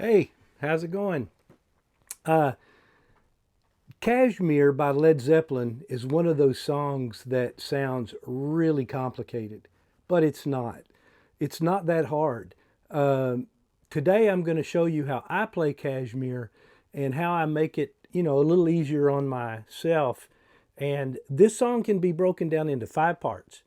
Hey, how's it going? Kashmir by Led Zeppelin is one of those songs that sounds really complicated, but it's not. It's not that hard. Today I'm going to show you how I play Kashmir and how I make it, a little easier on myself. And this song can be broken down into 5 parts.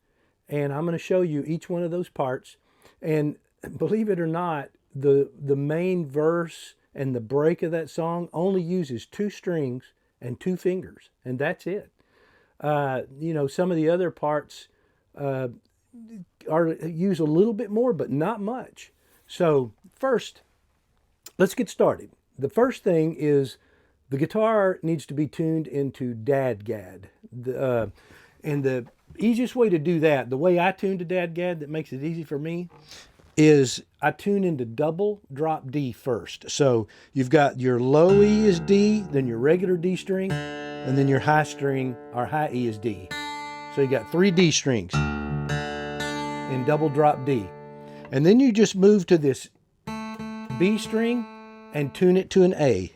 And I'm going to show you each one of those parts. And believe it or not, the main verse and the break of that song only uses 2 strings and 2 fingers, and that's it. Some of the other parts use a little bit more, but not much. So first, let's get started. The first thing is the guitar needs to be tuned into DADGAD. And the easiest way to do that, the way I tune to DADGAD that makes it easy for me, is I tune into double drop D first. So you've got your low E is D, then your regular D string, and then your high string, or high E is D. So you got 3 D strings in double drop D. And then you just move to this B string and tune it to an A.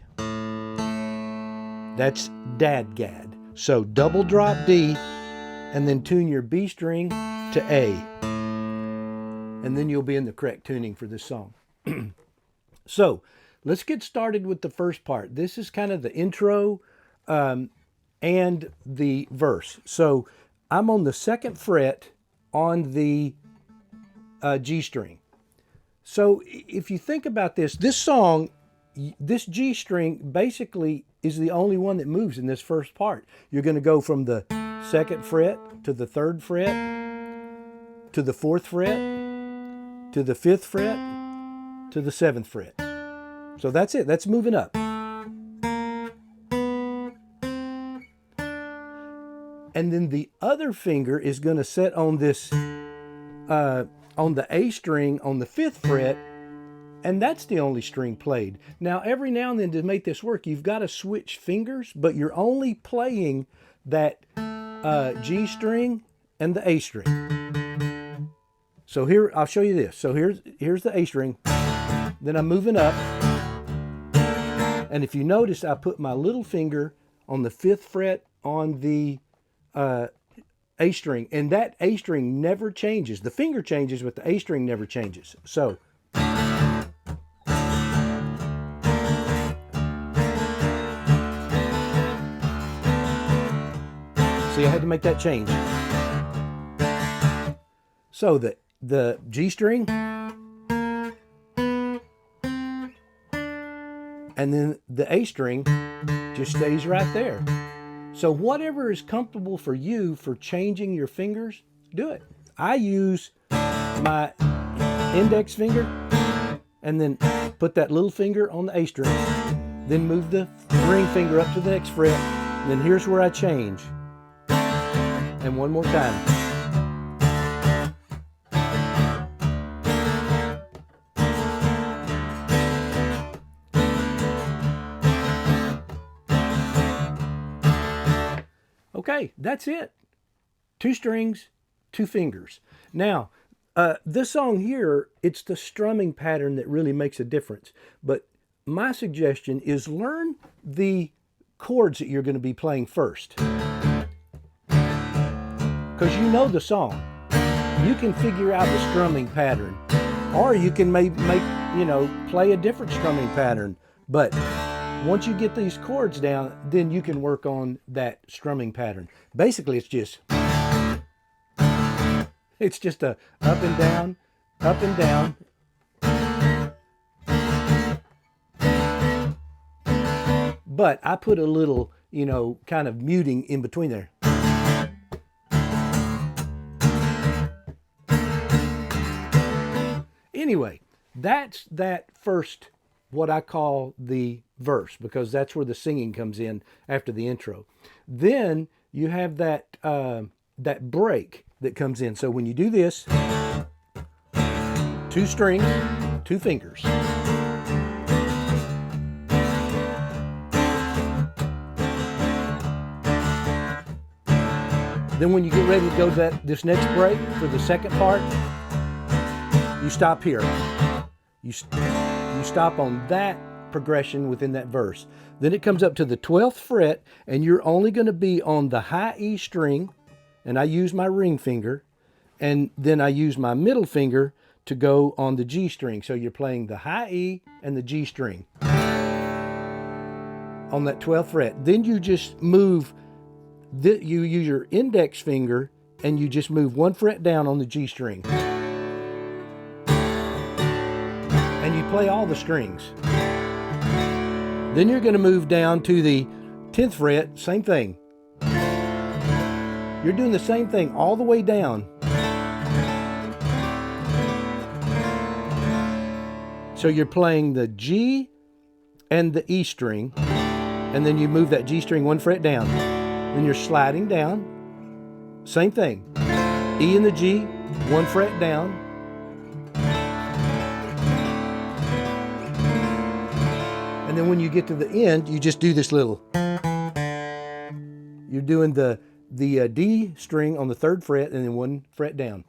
That's DADGAD. So double drop D and then tune your B string to A. And then you'll be in the correct tuning for this song. So let's get started with the first part. This is kind of the intro and the verse. So I'm on the 2nd fret on the G string. So if you think about this song, this G string basically is the only one that moves in this first part. You're going to go from the 2nd fret to the 3rd fret to the 4th fret to the 5th fret, to the 7th fret. So that's it. That's moving up. And then the other finger is going to set on this, on the A string on the 5th fret, and that's the only string played. Now, every now and then to make this work, you've got to switch fingers, but you're only playing that G string and the A string. So here, I'll show you this. So here's the A string. Then I'm moving up. And if you notice, I put my little finger on the 5th fret on the A string. And that A string never changes. The finger changes, but the A string never changes. So. See, I had to make that change. So the G string, and then the A string just stays right there. So whatever is comfortable for you for changing your fingers, do it. I use my index finger and then put that little finger on the A string, then move the ring finger up to the next fret, and then here's where I change. And one more time. Okay, that's it. 2 strings, 2 fingers. Now, this song here, it's the strumming pattern that really makes a difference. But my suggestion is learn the chords that you're going to be playing first. Because you know the song. You can figure out the strumming pattern. Or you can play a different strumming pattern. But once you get these chords down, then you can work on that strumming pattern. Basically, it's just a up and down, up and down. But I put a little, kind of muting in between there. Anyway, that's that first, what I call the verse, because that's where the singing comes in after the intro. Then you have that that break that comes in. So when you do this, 2 strings, 2 fingers. Then when you get ready to go to this next break for the second part, you stop here. You you stop on that progression within that verse. Then it comes up to the 12th fret, and you're only going to be on the high E string, and I use my ring finger, and then I use my middle finger to go on the G string. So you're playing the high E and the G string on that 12th fret. Then you just move, you use your index finger and you just move 1 fret down on the G string. And you play all the strings. Then you're going to move down to the 10th fret, same thing. You're doing the same thing all the way down. So you're playing the G and the E string, and then you move that G string 1 fret down. Then you're sliding down, same thing. E and the G, 1 fret down. And then when you get to the end, you just do this little. You're doing the D string on the 3rd fret and then 1 fret down.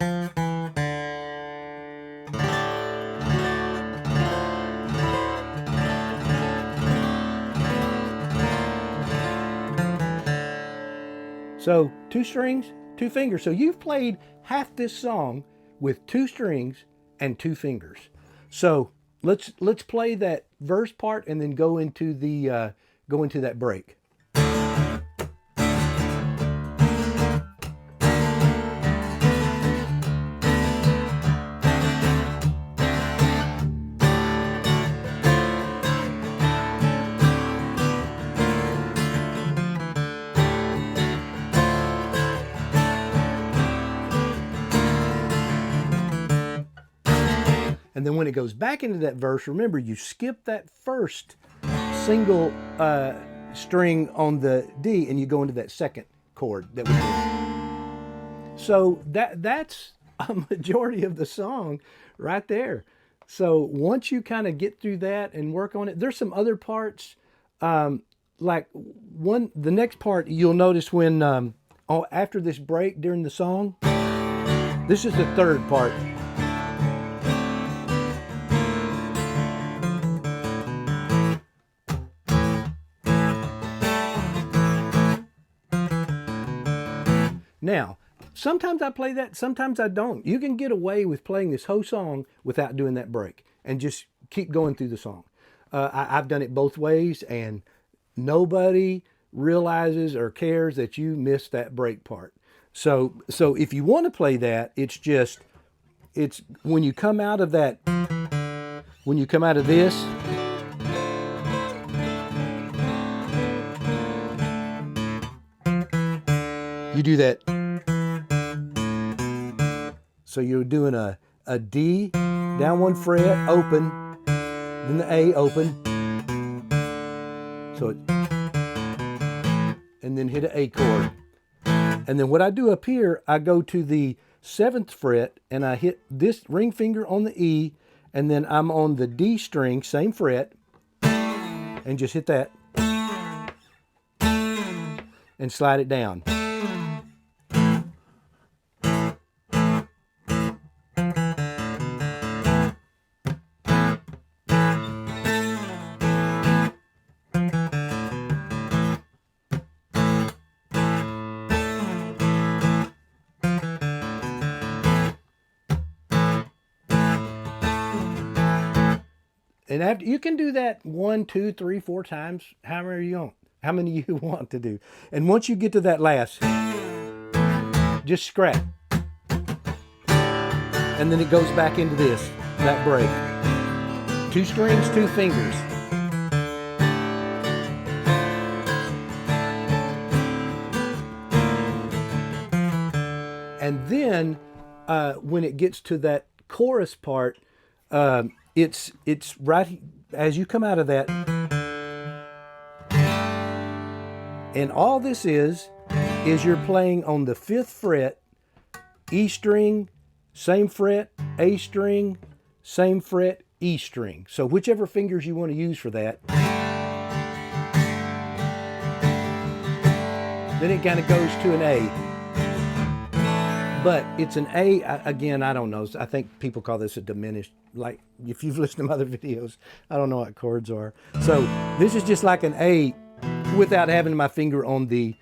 So 2 strings, 2 fingers. So you've played half this song with 2 strings and 2 fingers. So let's play that verse part and then go into that break. And then when it goes back into that verse, remember you skip that first single string on the D and you go into that second chord that we did. So that's a majority of the song right there. So once you kind of get through that and work on it, there's some other parts. Like the next part you'll notice when after this break during the song, this is the 3rd part. Now, sometimes I play that, sometimes I don't. You can get away with playing this whole song without doing that break and just keep going through the song. I've done it both ways, and nobody realizes or cares that you missed that break part. So if you want to play that, it's when you come out of that, when you come out of this, you do that. So you're doing a D, down 1 fret, open, then the A, open. So and then hit an A chord. And then what I do up here, I go to the 7th fret and I hit this ring finger on the E, and then I'm on the D string, same fret, and just hit that and slide it down. And after, you can do that 1, 2, 3, 4 times, however you want, how many you want to do. And once you get to that last, just scratch. And then it goes back into this, that break. 2 strings, 2 fingers. And then when it gets to that chorus part, it's right as you come out of that. And all this is you're playing on the 5th fret, E string, same fret, A string, same fret, E string. So whichever fingers you want to use for that. Then it kind of goes to an A. But it's an A, again, I don't know. I think people call this a diminished like if you've listened to my other videos, I don't know what chords are. So this is just like an A without having my finger on the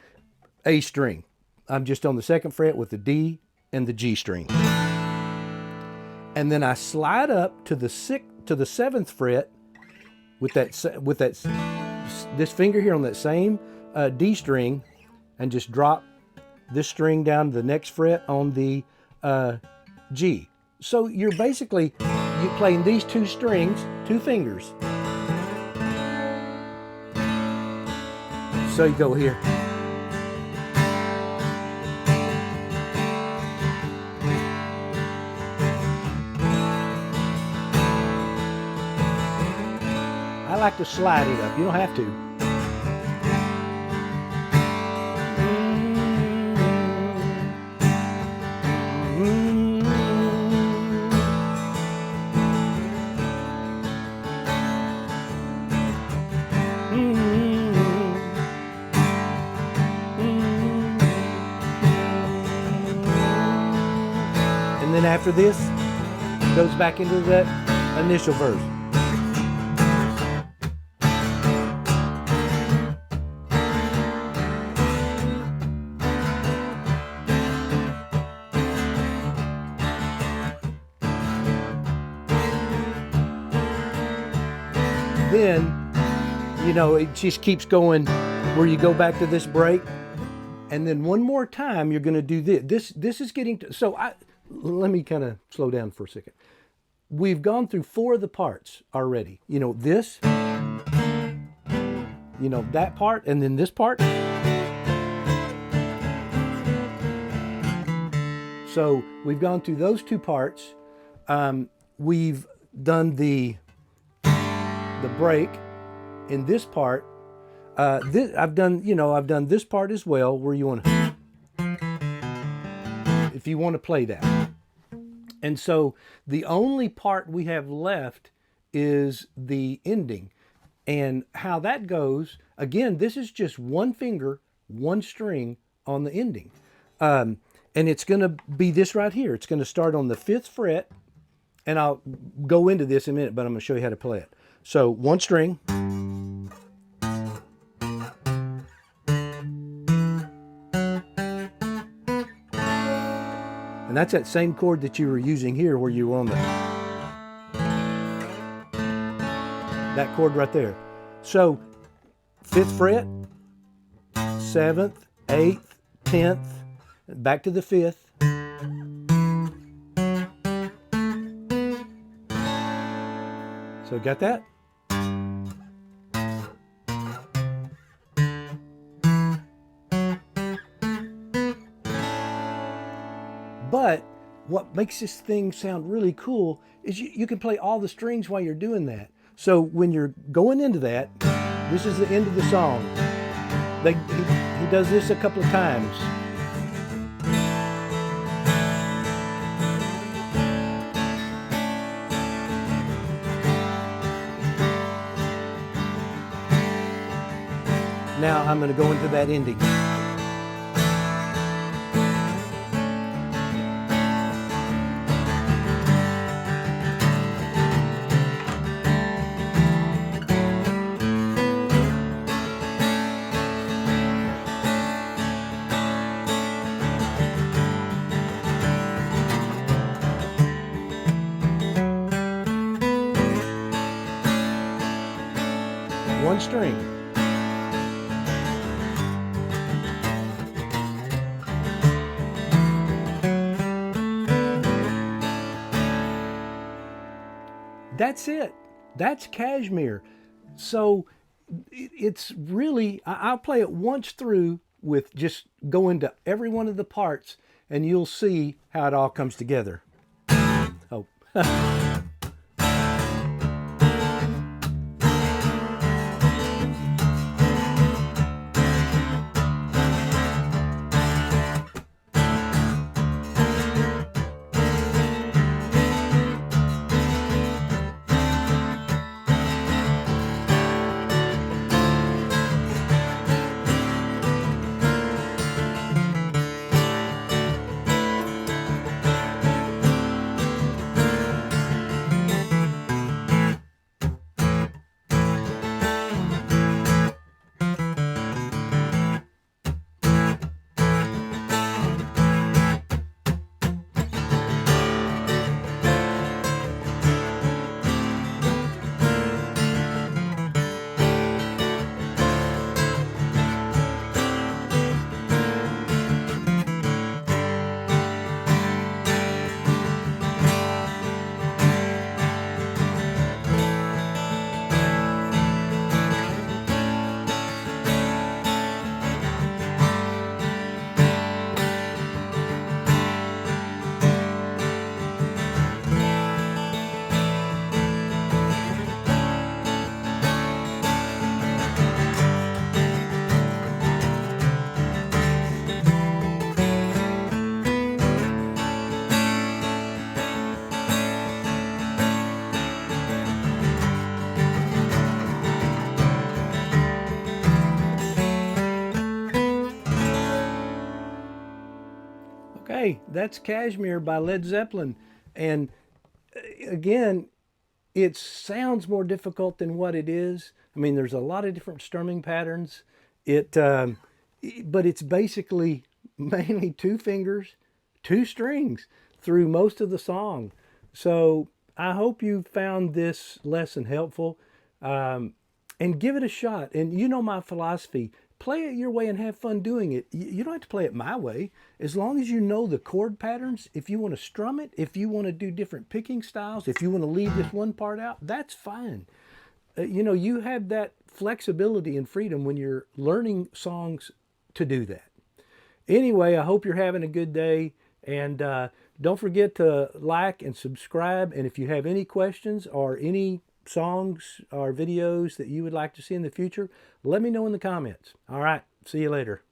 A string. I'm just on the 2nd fret with the D and the G string. And then I slide up to the 7th fret with this finger here on that same D string, and just drop this string down to the next fret on the G. So you're basically playing these 2 strings, 2 fingers. So you go here. I like to slide it up. You don't have to. And then after this, it goes back into that initial verse. Then, you know, it just keeps going where you go back to this break. And then one more time, you're going to do this. This is getting to, so let me kind of slow down for a second. We've gone through 4 of the parts already. You know, this, you know, that part, and then this part. So we've gone through those 2 parts. We've done the break in this part. I've done this part as well, where you want to, if you want to play that. And so the only part we have left is the ending. And how that goes, again, this is just 1 finger, 1 string on the ending. And it's going to be this right here. It's going to start on the 5th fret, and I'll go into this in a minute, but I'm going to show you how to play it. So 1 string. And that's that same chord that you were using here, where you were on that chord right there. So 5th fret, 7th, 8th, 10th, back to the 5th. So got that? But what makes this thing sound really cool is you can play all the strings while you're doing that. So when you're going into that, this is the end of the song. He does this a couple of times. Now I'm going to go into that ending. One string. That's it. That's Kashmir. So it's really, I'll play it once through with just go into every one of the parts, and you'll see how it all comes together. Oh. Okay, that's Kashmir by Led Zeppelin. And again, it sounds more difficult than what it is. I mean, there's a lot of different strumming patterns. It, but it's basically mainly two fingers, two strings through most of the song. So I hope you found this lesson helpful, and give it a shot. And you know my philosophy: play it your way and have fun doing it. You don't have to play it my way. As long as you know the chord patterns, if you want to strum it, if you want to do different picking styles, if you want to leave this one part out, that's fine. You know, you have that flexibility and freedom when you're learning songs to do that. Anyway, I hope you're having a good day. And don't forget to like and subscribe. And if you have any questions or any songs or videos that you would like to see in the future, let me know in the comments. All right. See you later.